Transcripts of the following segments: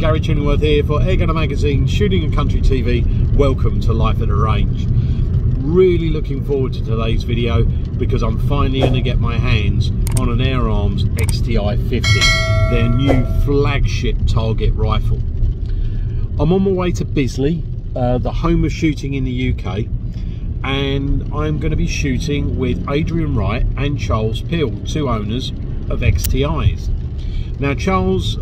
Gary Chillingworth here for Air Gunner Magazine, Shooting and Country TV. Welcome to Life at the Range. Really looking forward to today's video because I'm finally going to get my hands on an Air Arms XTi-50, their new flagship target rifle. I'm on my way to Bisley, the home of shooting in the UK, and I'm going to be shooting with Adrian Wright and Charles Peal, two owners of XTIs. Now Charles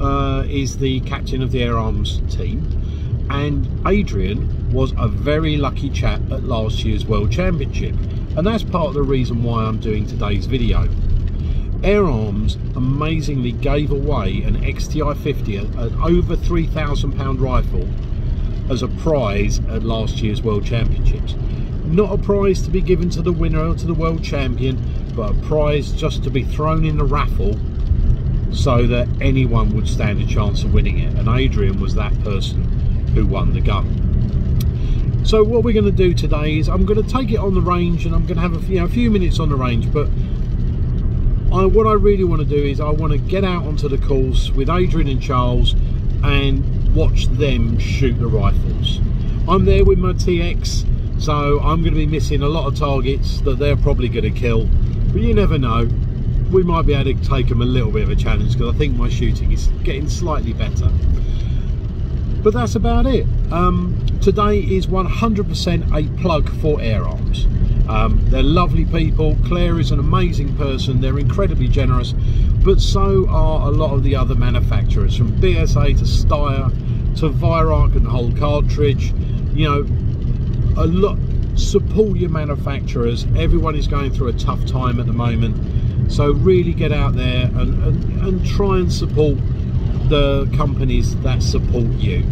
is the captain of the Air Arms team, and Adrian was a very lucky chap at last year's World Championship, and that's part of the reason why I'm doing today's video. Air Arms amazingly gave away an XTi-50, an over £3,000 rifle, as a prize at last year's World Championships. Not a prize to be given to the winner or to the world champion, but a prize just to be thrown in the raffle so that anyone would stand a chance of winning it, and Adrian was that person who won the gun. So what we're going to do today is I'm going to take it on the range, and I'm going to have a few minutes on the range, but what I really want to do is I want to get out onto the course with Adrian and Charles and watch them shoot the rifles. I'm there with my TX, so I'm going to be missing a lot of targets that they're probably going to kill, but you never know. We might be able to take them a little bit of a challenge because I think my shooting is getting slightly better. But that's about it. Today is 100% a plug for Air Arms. They're lovely people. Claire is an amazing person. They're incredibly generous, but so are a lot of the other manufacturers, from BSA to Steyr to Wright and whole cartridge. You know, a lot. Support your manufacturers. Everyone is going through a tough time at the moment, so really get out there and try and support the companies that support you.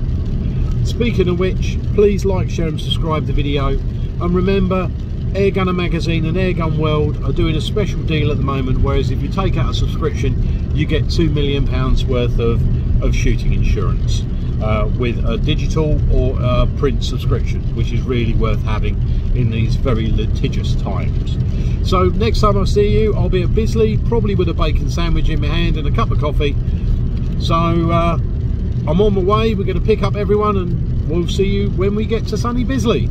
Speaking of which, please like, share and subscribe the video, and remember, Air Gunner Magazine and Air Gun World are doing a special deal at the moment, whereas if you take out a subscription you get £2 million worth of shooting insurance with a digital or a print subscription, which is really worth having in these very litigious times. So next time I see you, I'll be at Bisley, probably with a bacon sandwich in my hand and a cup of coffee. So I'm on my way. We're going to pick up everyone, and we'll see you when we get to sunny Bisley,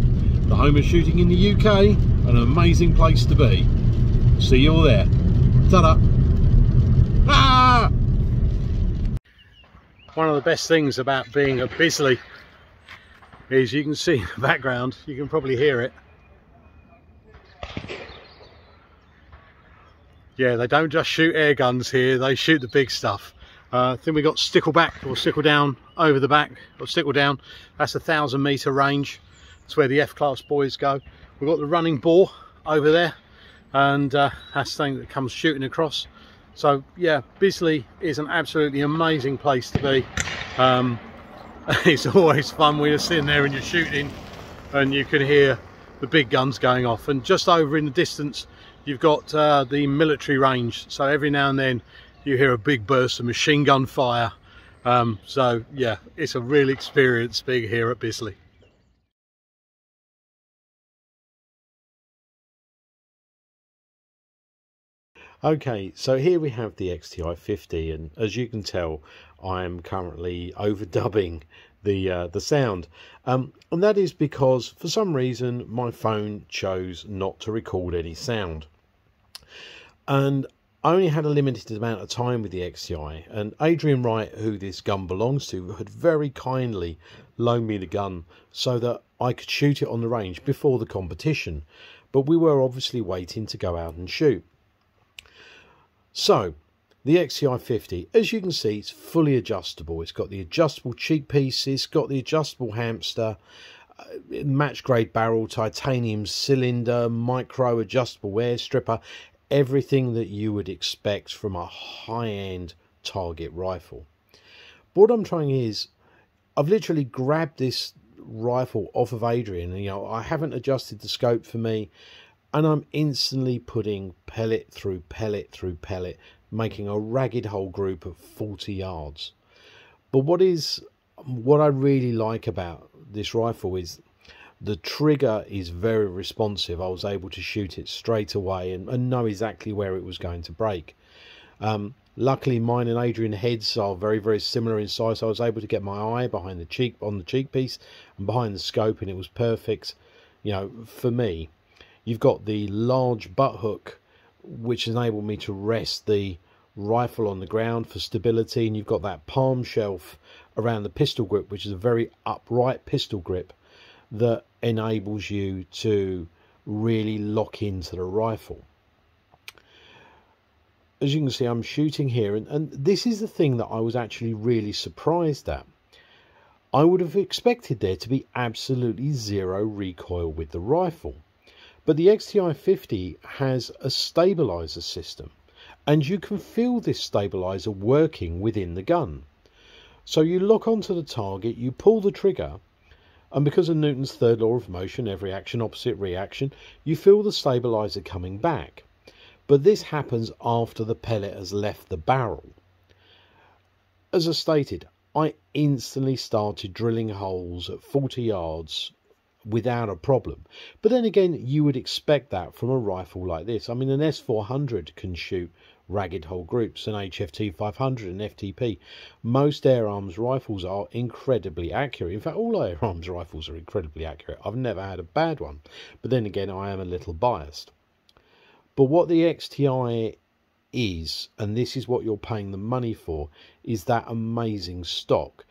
the home of shooting in the UK, an amazing place to be. See you all there. Ta-da! Ah! One of the best things about being at Bisley is you can see in the background, you can probably hear it. Yeah, they don't just shoot air guns here, they shoot the big stuff. I think we got stickleback or stickle down over the back, or stickle down. That's a 1,000 metre range. That's where the F-class boys go. We've got the running boar over there, and that's the thing that comes shooting across. So yeah, Bisley is an absolutely amazing place to be. It's always fun when you're sitting there and you're shooting and you can hear the big guns going off, and just over in the distance you've got the military range, so every now and then you hear a big burst of machine gun fire. So yeah, it's a real experience being here at Bisley. Okay, so here we have the XTi-50, and as you can tell, I'm currently overdubbing the sound, and that is because for some reason my phone chose not to record any sound, and I only had a limited amount of time with the XTi, and Adrian Wright, who this gun belongs to, had very kindly loaned me the gun so that I could shoot it on the range before the competition, but we were obviously waiting to go out and shoot. So the XTi-50, as you can see, it's fully adjustable. It's got the adjustable cheek pieces, it's got the adjustable hamster, match grade barrel, titanium cylinder, micro adjustable air stripper, everything that you would expect from a high-end target rifle. But what I'm trying is, I've literally grabbed this rifle off of Adrian, you know, I haven't adjusted the scope for me, and I'm instantly putting pellet through pellet through pellet, making a ragged hole group of 40 yards. But what I really like about this rifle is the trigger is very responsive. I was able to shoot it straight away and know exactly where it was going to break. Luckily mine and Adrian heads are very, very similar in size, so I was able to get my eye behind the cheek, on the cheek piece and behind the scope, and it was perfect, you know, for me. You've got the large butt hook, which enabled me to rest the rifle on the ground for stability, and you've got that palm shelf around the pistol grip, which is a very upright pistol grip that enables you to really lock into the rifle. As you can see, I'm shooting here, and this is the thing that I was actually really surprised at. I would have expected there to be absolutely zero recoil with the rifle, but the XTi-50 has a stabilizer system, and you can feel this stabilizer working within the gun. So you lock onto the target, you pull the trigger, and because of Newton's third law of motion, every action opposite reaction, you feel the stabilizer coming back. But this happens after the pellet has left the barrel. As I stated, I instantly started drilling holes at 40 yards without a problem. But then again, you would expect that from a rifle like this. I mean, an S400 can shoot ragged hole groups, an HFT-500 and FTP. Most Air Arms rifles are incredibly accurate. In fact, all Air Arms rifles are incredibly accurate. I've never had a bad one. But then again, I am a little biased. But what the XTi is, and this is what you're paying the money for, is that amazing stock.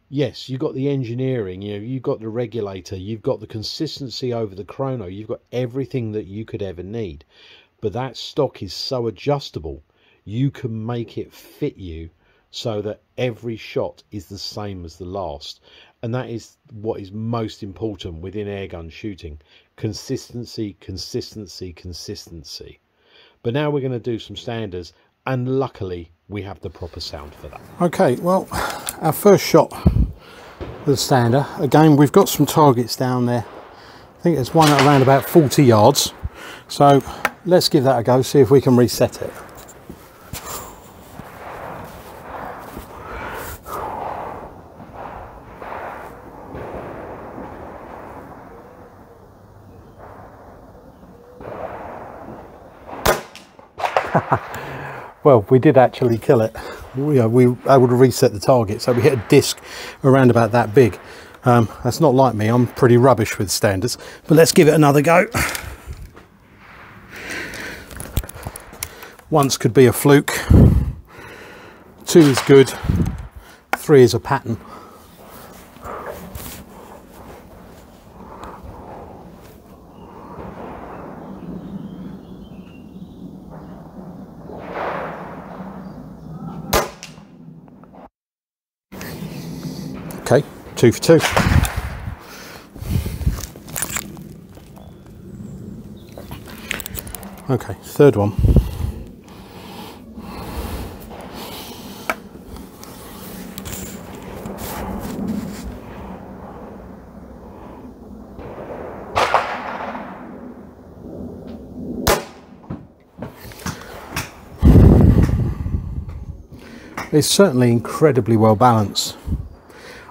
Yes, you've got the engineering, you know, you've got the regulator, you've got the consistency over the chrono, you've got everything that you could ever need. But that stock is so adjustable, you can make it fit you so that every shot is the same as the last. And that is what is most important within airgun shooting. Consistency, consistency, consistency. But now we're going to do some standards, and luckily we have the proper sound for that. Okay, well, our first shot with the stander. Again, we've got some targets down there. I think there's one at around about 40 yards. So let's give that a go, see if we can reset it. Well, we did actually kill it. We were able to reset the target, so we hit a disc around about that big. That's not like me, I'm pretty rubbish with standards, but let's give it another go. Once could be a fluke, 2 is good, 3 is a pattern. Okay, 2 for 2. Okay, third one. It's certainly incredibly well balanced.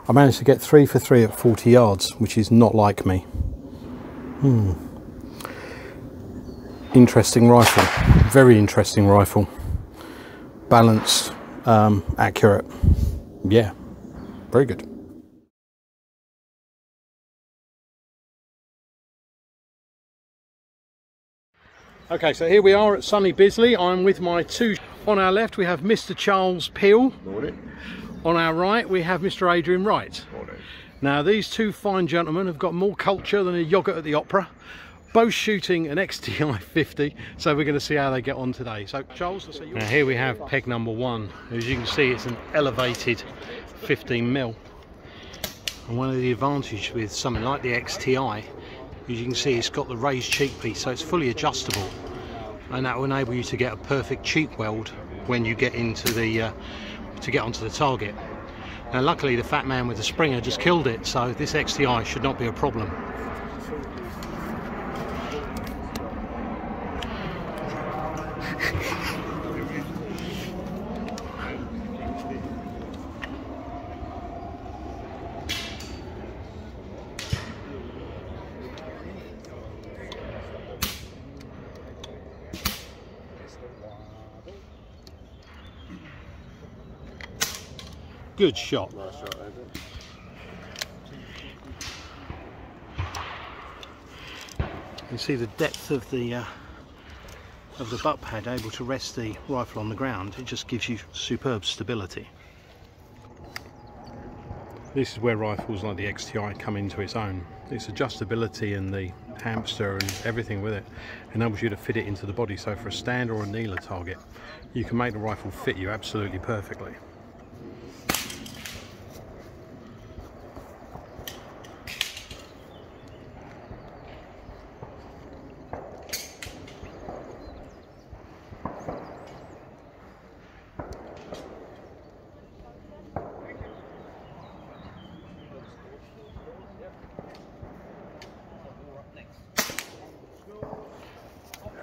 I managed to get 3 for 3 at 40 yards, which is not like me. Interesting rifle, very interesting rifle. Balanced, accurate. Yeah, very good. Okay, so here we are at sunny Bisley. I'm with my 2. On our left we have Mr. Charles Peal. Morning. On our right we have Mr. Adrian Wright. Morning. Now these 2 fine gentlemen have got more culture than a yoghurt at the opera, both shooting an XTi-50, so we're going to see how they get on today. So Charles, let's see you. Now here we have peg number 1. As you can see, it's an elevated 15mm, and one of the advantages with something like the XTi, as you can see, it's got the raised cheek piece, so it's fully adjustable, and that will enable you to get a perfect cheek weld when you get into the to get onto the target. Now luckily the fat man with the Springer just killed it, so this XTi should not be a problem. Good shot. Nice shot, Adrian. You see the depth of the butt pad, able to rest the rifle on the ground. It just gives you superb stability. This is where rifles like the XTi come into its own. Its adjustability and the hamster and everything with it enables you to fit it into the body. So for a stand or a kneeler target, you can make the rifle fit you absolutely perfectly.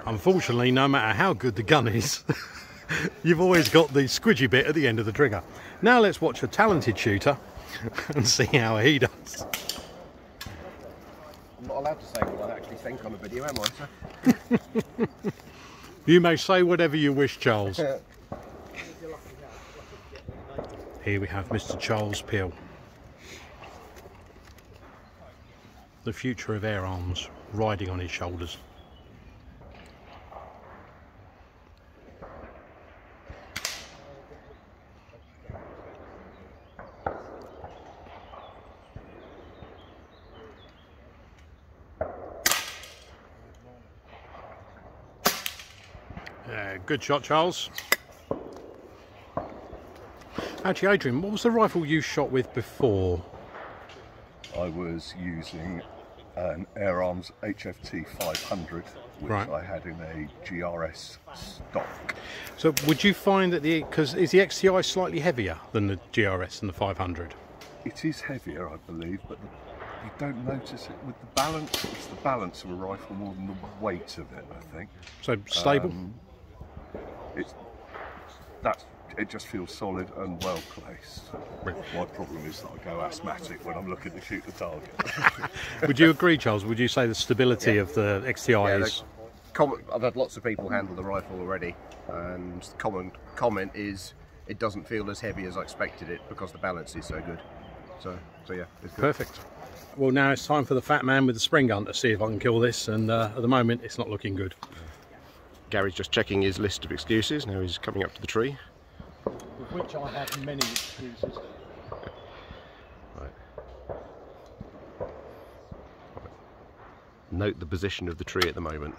Unfortunately, no matter how good the gun is, you've always got the squidgy bit at the end of the trigger. Now let's watch a talented shooter and see how he does. I'm not allowed to say what I actually think on a video, am I, sir? You may say whatever you wish, Charles. Here we have Mr. Charles Peal. The future of Air Arms riding on his shoulders. Good shot, Charles. Actually, Adrian, what was the rifle you shot with before? I was using an Air Arms XTi-50, which Right. I had in a GRS stock. So would you find that because is the XTi slightly heavier than the GRS and the 500? It is heavier, I believe, but you don't notice it with the balance. It's the balance of a rifle more than the weight of it, I think. So stable? It just feels solid and well placed. My problem is that I go asthmatic when I'm looking to shoot the target. Would you agree, Charles? Would you say the stability of the XTi is... I've had lots of people handle the rifle already, and the common comment is it doesn't feel as heavy as I expected it because the balance is so good. So yeah, it's good. Perfect. Well, now it's time for the fat man with the spring gun to see if I can kill this, and at the moment it's not looking good. Gary's just checking his list of excuses. Now he's coming up to the tree. With which I have many excuses. Right. Note the position of the tree at the moment.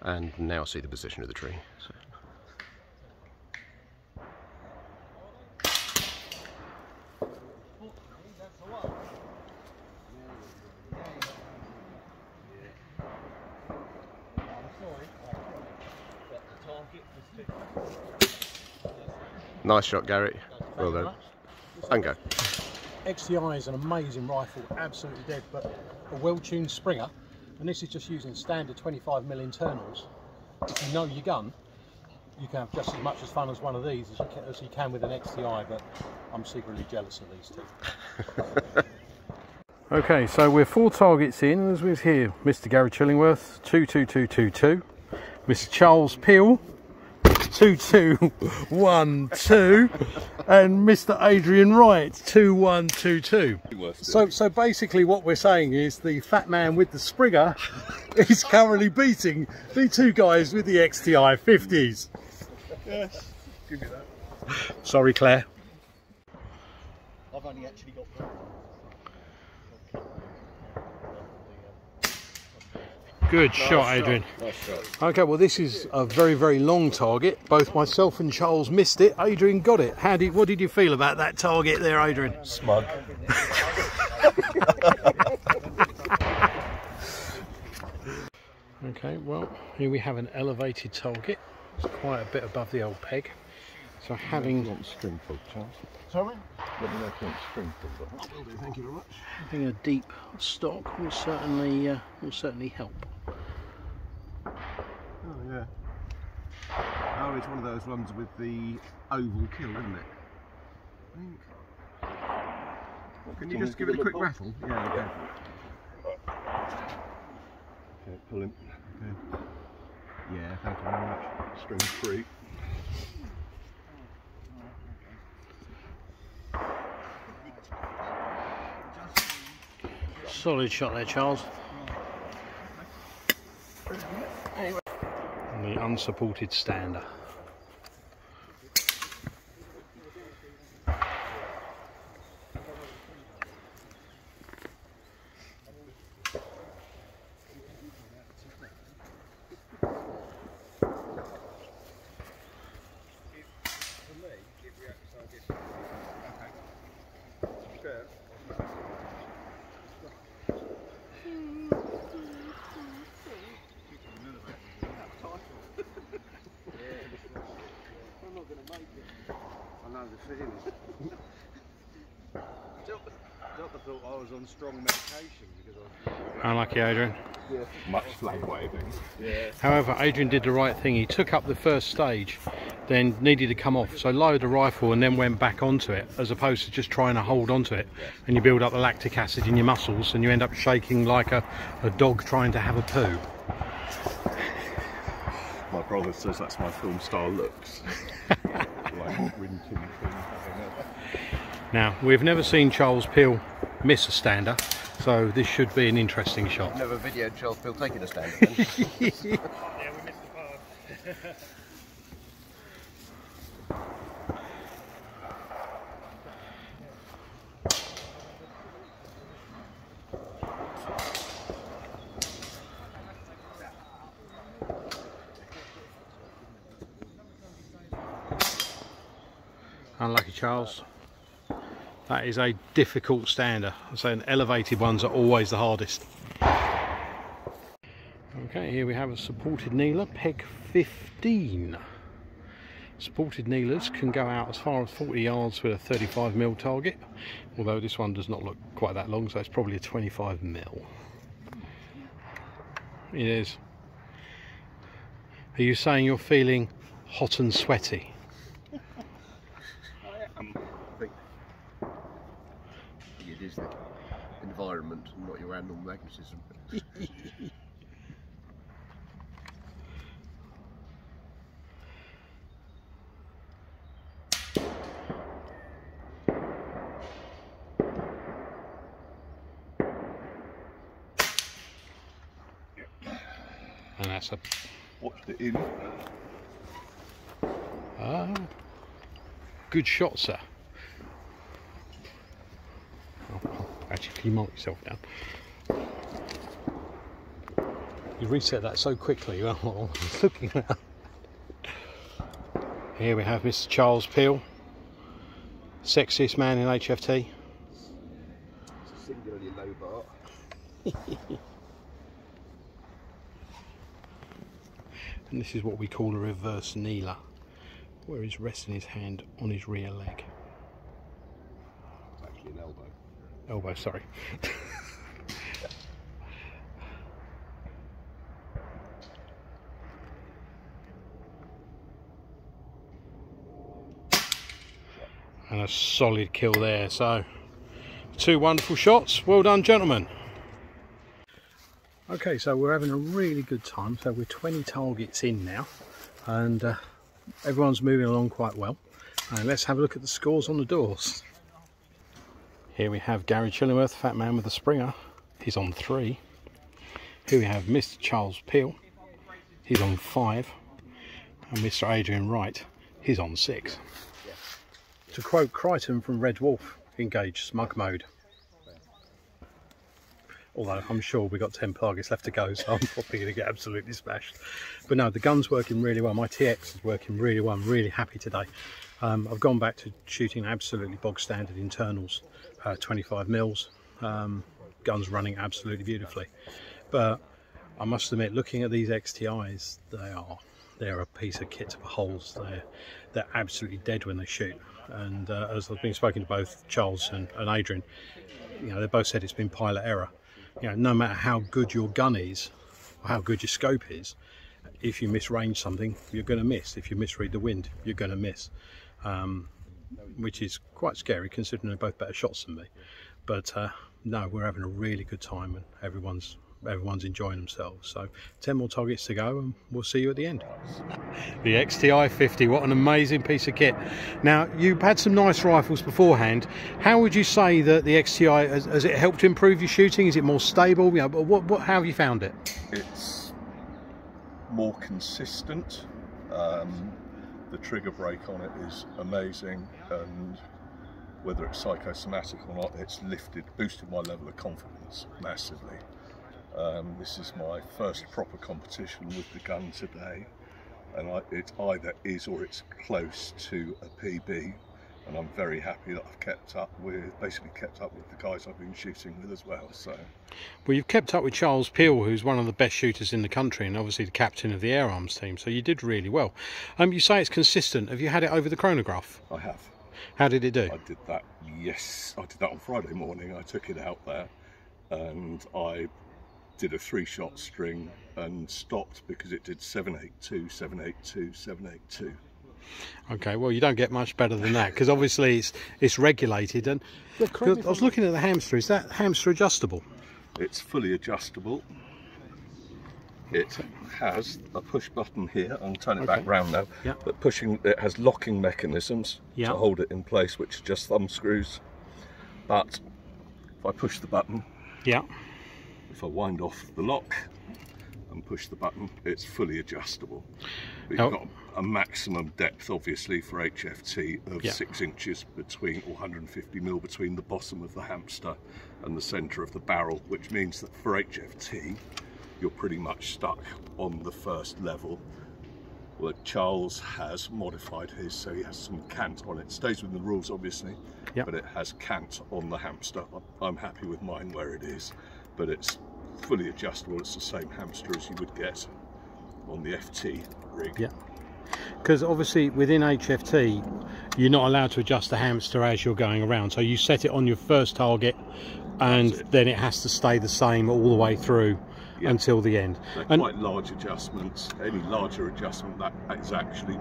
And now see the position of the tree. So. Nice shot, Gary. Well done. And go. XTi is an amazing rifle, absolutely dead, but a well-tuned Springer, and this is just using standard 25mm internals. If you know your gun, you can have just as much as fun as one of these as you can with an XTi, but I'm secretly jealous of these two. Okay, so we're 4 targets in, as we've here, Mr. Gary Chillingworth, 22222, Mr. Charles Peal, 2212, and Mr. Adrian Wright, 2122. So basically what we're saying is the fat man with the Springer is currently beating the 2 guys with the XTi-50s. Yes, give me that. Sorry, Claire. I've only actually got one. Good shot, Adrian. Nice shot. Okay, well this is a very, very long target. Both myself and Charles missed it. Adrian got it. What did you feel about that target there, Adrian? Smug. Okay, well here we have an elevated target. It's quite a bit above the old peg. So having string pull, Charles. Sorry? Let me know if you want string pull. Will do, thank you very much. Having a deep stock will certainly help. Oh yeah. Oh, it's one of those ones with the oval kill, isn't it? I think. Can you just give it a quick rattle? Yeah, okay. Okay, pull him. Okay. Yeah, thank you very much. String 3. Solid shot there, Charles. And the unsupported stander. Thought I was on strong medication because Unlucky, Adrian. Much flag waving. Yeah. However, Adrian did the right thing. He took up the first stage, then needed to come off, so lowered the rifle and then went back onto it, as opposed to just trying to hold onto it. And you build up the lactic acid in your muscles and you end up shaking like a dog trying to have a poo. My brother says that's my film style looks. Like Rin Tin Tin. Now, we've never seen Charles Peal miss a stander, so this should be an interesting shot. Never videoed Charles Peal taking a stand. Yeah, we missed the path. Unlucky, Charles. That is a difficult stander. So elevated ones are always the hardest. Okay, here we have a supported kneeler, peg 15. Supported kneelers can go out as far as 40 yards with a 35mm target, although this one does not look quite that long, so it's probably a 25mm. It is. Are you saying you're feeling hot and sweaty? It is the environment, not your animal magnetism. And that's a... Watched it in. Good shot, sir. Actually, can you mark yourself down? You reset that so quickly. Well, I was looking at. Here we have Mr. Charles Peal, sexiest man in HFT. It's a singularly low bar. And this is what we call a reverse kneeler, where he's resting his hand on his rear leg. It's actually an elbow. Elbow, sorry. And a solid kill there. So, two wonderful shots. Well done, gentlemen. Okay, so we're having a really good time. So we're 20 targets in now, and everyone's moving along quite well. And let's have a look at the scores on the doors. Here we have Gary Chillingworth, fat man with a Springer. He's on 3. Here we have Mr. Charles Peal. He's on 5. And Mr. Adrian Wright. He's on 6. To quote Crichton from Red Wolf, engage smug mode. Although I'm sure we've got 10 targets left to go, so I'm probably going to get absolutely smashed. But no, the gun's working really well. My TX is working really well. I'm really happy today. I've gone back to shooting absolutely bog standard internals, 25mm. Gun's running absolutely beautifully. But I must admit, looking at these XTIs, they're a piece of kit to behold. They're absolutely dead when they shoot. And as I've been speaking to both Charles and Adrian, you know, they both said it's been pilot error. You know, no matter how good your gun is or how good your scope is, if you misrange something, you're going to miss. If you misread the wind, you're going to miss, which is quite scary considering they're both better shots than me. But no, we're having a really good time and everyone's everyone's enjoying themselves. So 10 more targets to go and we'll see you at the end. The XTi-50, what an amazing piece of kit. Now, you've had some nice rifles beforehand. How would you say that the XTi, has it helped to improve your shooting? Is it more stable? You know, how have you found it? It's more consistent. The trigger brake on it is amazing, and whether it's psychosomatic or not, it's boosted my level of confidence massively. This is my first proper competition with the gun today, and it either is or it's close to a PB, and I'm very happy that I've basically kept up with the guys I've been shooting with as well. So, well, you've kept up with Charles Peal, who's one of the best shooters in the country, and obviously the captain of the Air Arms team. So you did really well. You say it's consistent. Have you had it over the chronograph? I have. How did it do? I did that. Yes, I did that on Friday morning. I took it out there, and I did a 3-shot string and stopped because it did 782, 782, 782. Okay, well, you don't get much better than that, because obviously it's regulated. And I was looking at the hamster. Is that hamster adjustable? It's fully adjustable. It has a push button here. I'll turn it back round now. Yeah. But it has locking mechanisms to hold it in place, which are just thumb screws. But if I push the button, if I wind off the lock and push the button, it's fully adjustable. We've got a maximum depth, obviously, for HFT of 6 inches between, or 150mm between the bottom of the hamster and the centre of the barrel, which means that for HFT, you're pretty much stuck on the first level. Well, Charles has modified his, so he has some cant on it. Stays within the rules, obviously, but it has cant on the hamster. I'm happy with mine where it is, but it's fully adjustable. It's the same hamster as you would get on the FT rig. Yeah, because obviously within HFT you're not allowed to adjust the hamster as you're going around, so you set it on your first target and then it has to stay the same all the way through until the end. They're quite large adjustments. Any larger adjustment that is actually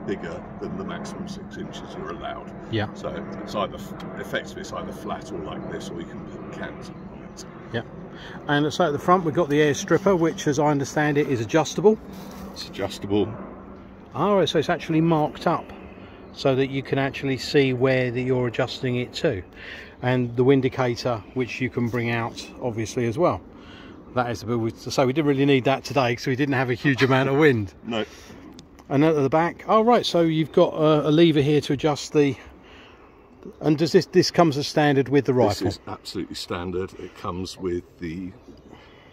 bigger than the maximum 6 inches you're allowed. Yeah. So it's either effectively it's either flat or like this, or you can put cant on it. Yeah. And so at the front we've got the air stripper, which, as I understand it, is adjustable. It's adjustable. Oh, so it's actually marked up so that you can actually see where you're adjusting it to, and the windicator, which you can bring out obviously as well. That is a bit, so we didn't really need that today because we didn't have a huge amount of wind. No. And at the back, oh right, so you've got a lever here to adjust the. And does this comes as standard with the rifle? This is absolutely standard. It comes with the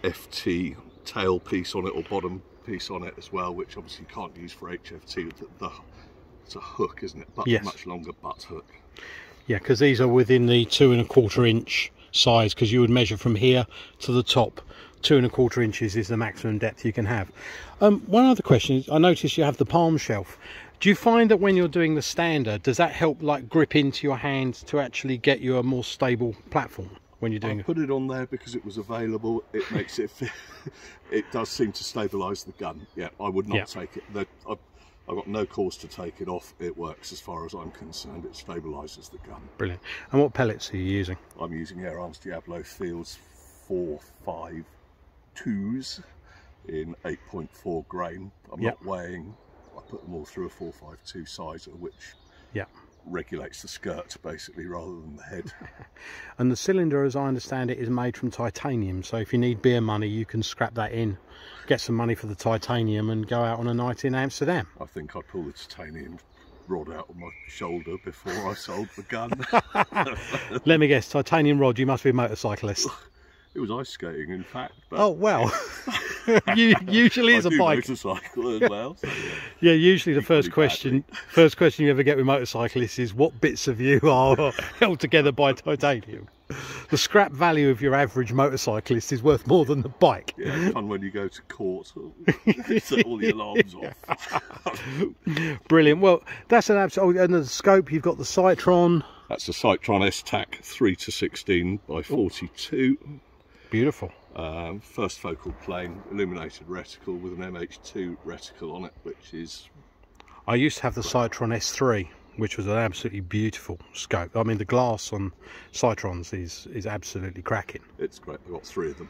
FT tail piece on it, or bottom piece on it as well, which obviously you can't use for HFT. It's a hook, isn't it? But much longer butt hook. Yeah, because these are within the 2 1/4 inch size, because you would measure from here to the top. 2 1/4 inches is the maximum depth you can have. One other question is, I noticed you have the palm shelf. Do you find that when you're doing the standard, does that help like grip into your hand to actually get you a more stable platform when you're doing it? I put it on there because it was available. It makes it fit. It does seem to stabilise the gun. Yeah, I would not take it. I've got no cause to take it off. It works as far as I'm concerned. It stabilises the gun. Brilliant. And what pellets are you using? I'm using Air Arms Diablo Fields 452s in 8.4 grain. I'm not weighing. I put them all through a 452 sizer, which regulates the skirt basically rather than the head. And the cylinder, as I understand it, is made from titanium, so if you need beer money you can scrap that in, get some money for the titanium and go out on a night in Amsterdam. I think I'd pull the titanium rod out of my shoulder before I sold the gun. Let me guess, titanium rod, you must be a motorcyclist. It was ice skating, in fact. But oh well. Usually is a bike. Motorcycle as well. So yeah, usually the first question you ever get with motorcyclists is what bits of you are held together by titanium. The scrap value of your average motorcyclist is worth more than the bike. Yeah, fun when you go to court. Set all the alarms off. Brilliant. Well, that's an absolute. And the scope, you've got the Citron. That's a Citron S-TAC 3-16 by 42. Beautiful. First focal plane, illuminated reticle with an MH2 reticle on it, which is... I used to have the Citron S3, which was an absolutely beautiful scope. I mean, the glass on Citrons is absolutely cracking. It's great. I've got 3 of them.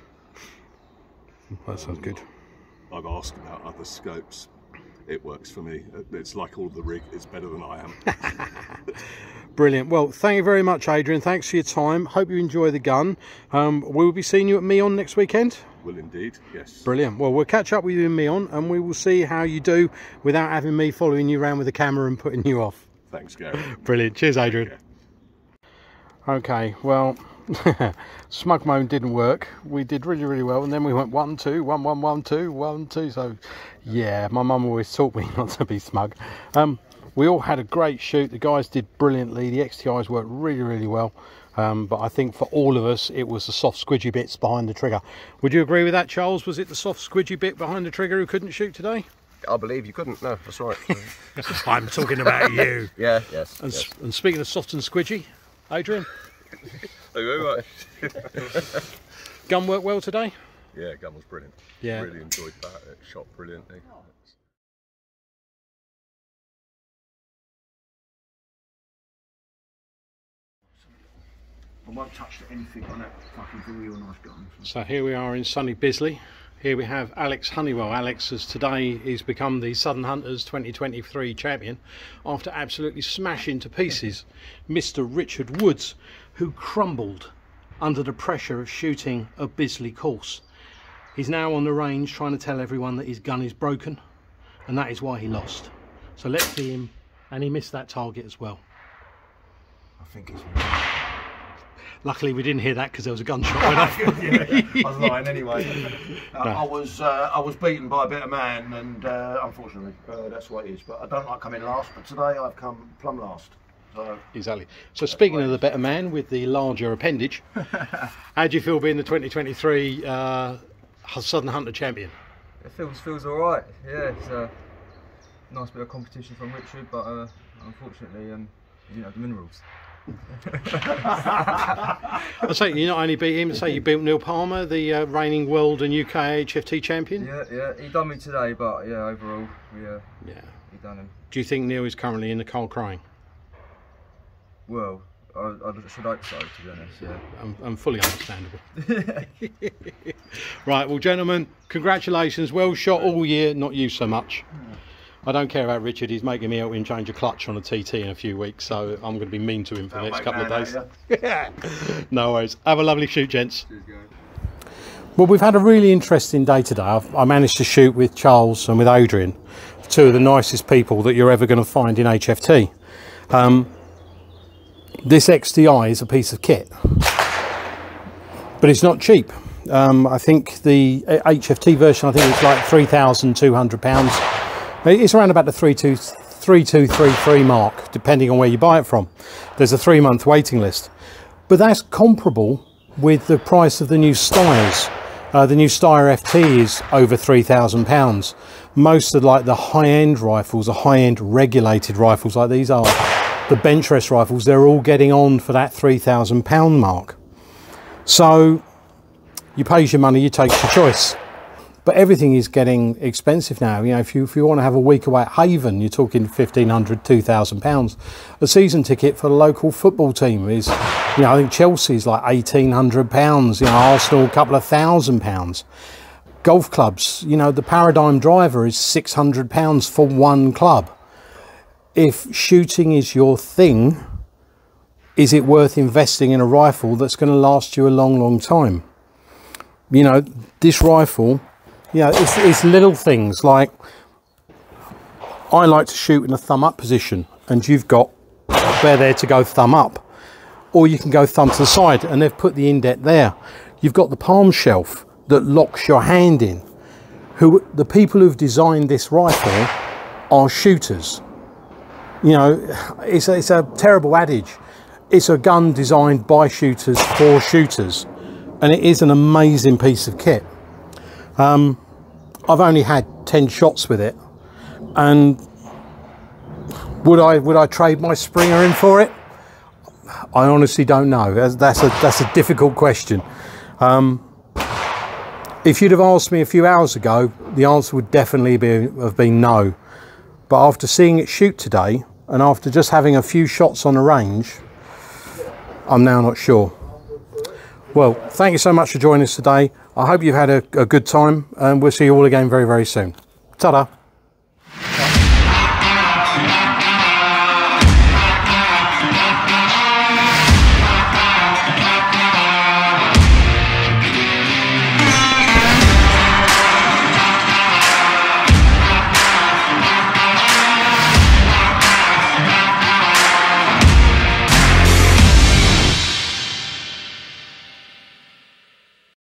That sounds good. I've asked about other scopes. It works for me. It's like all the rig, it's better than I am. Brilliant. Well, thank you very much, Adrian. Thanks for your time. Hope you enjoy the gun. We'll be seeing you at Meon next weekend. Will indeed, yes. Brilliant. Well, we'll catch up with you in Meon and we will see how you do without having me following you around with the camera and putting you off. Thanks, Gary. Brilliant. Cheers, Adrian. Okay, well, smug mode didn't work. We did really well, and then we went 1 2 1 1 1 2 1 2. So yeah, my mum always taught me not to be smug. We all had a great shoot. The guys did brilliantly. The XTIs worked really well. But I think for all of us, it was the soft squidgy bits behind the trigger. Would you agree with that, Charles? Was it the soft squidgy bit behind the trigger who couldn't shoot today? I believe you couldn't. No, that's right. I'm talking about you. Yeah, yes. And speaking of soft and squidgy, Adrian? Thank you very much. Gun worked well today? Yeah, gun was brilliant. Yeah. Really enjoyed that. It shot brilliantly. I won't touch anything on that fucking thing with your nice gun. So here we are in sunny Bisley. Here we have Alex Honeywell. Alex has today he's become the Southern Hunters 2023 champion after absolutely smashing to pieces Mr. Richard Woods, who crumbled under the pressure of shooting a Bisley course. He's now on the range trying to tell everyone that his gun is broken, and that is why he lost. So let's see him, and he missed that target as well. I think it's... Luckily we didn't hear that because there was a gunshot went off. Yeah, I was lying anyway. No. I was beaten by a better man, and unfortunately that's what it is. But I don't like coming last, but today I've come plumb last. So exactly. So speaking of the better man with the larger appendage, how do you feel being the 2023 Southern Hunter champion? It feels all right. Yeah, it's a nice bit of competition from Richard, but unfortunately, you didn't have the minerals. I say you not only beat him, say you beat Neil Palmer, the reigning world and UK HFT champion. Yeah, he done me today, but yeah, overall, he done him. Do you think Neil is currently in the cold crying? Well, I should hope so, to be honest. Yeah, I'm fully understandable. Right, well, gentlemen, congratulations. Well shot all year. Not you so much. I don't care about Richard. He's making me help him change a clutch on a TT in a few weeks, so I'm going to be mean to him for the next couple of days. No worries. Have a lovely shoot, gents. Well, we've had a really interesting day today. I managed to shoot with Charles and with Adrian, two of the nicest people that you're ever going to find in HFT. This XTi is a piece of kit, but it's not cheap. I think the HFT version, I think it's like £3,200. It's around about the 3233 mark, depending on where you buy it from. There's a 3-month waiting list, but that's comparable with the price of the new Styres. The new Steyr FT is over £3,000. Most of like the high-end rifles, the high-end regulated rifles like these are, the bench rest rifles, they're all getting on for that £3,000 mark. So you pay your money, you take your choice. But everything is getting expensive now. You know, if you want to have a week away at Haven, you're talking £1,500, £2,000. A season ticket for the local football team is, you know, I think Chelsea's like £1,800. You know, Arsenal a couple of £1,000. Golf clubs, you know, the Paradigm driver is £600 for one club. If shooting is your thing, is it worth investing in a rifle that's going to last you a long time? You know, this rifle. Yeah, it's little things like I like to shoot in a thumb up position, and you've got there to go thumb up, or you can go thumb to the side, and they've put the indet there. You've got the palm shelf that locks your hand in. The people who've designed this rifle are shooters. You know, it's a terrible adage. It's a gun designed by shooters for shooters, and it is an amazing piece of kit. I've only had 10 shots with it, and would I trade my Springer in for it? I honestly don't know. That's a difficult question. If you'd have asked me a few hours ago, the answer would definitely have been no. But after seeing it shoot today, and after just having a few shots on the range, I'm now not sure. Well, thank you so much for joining us today. I hope you've had a good time, and we'll see you all again very, very soon. Ta-da.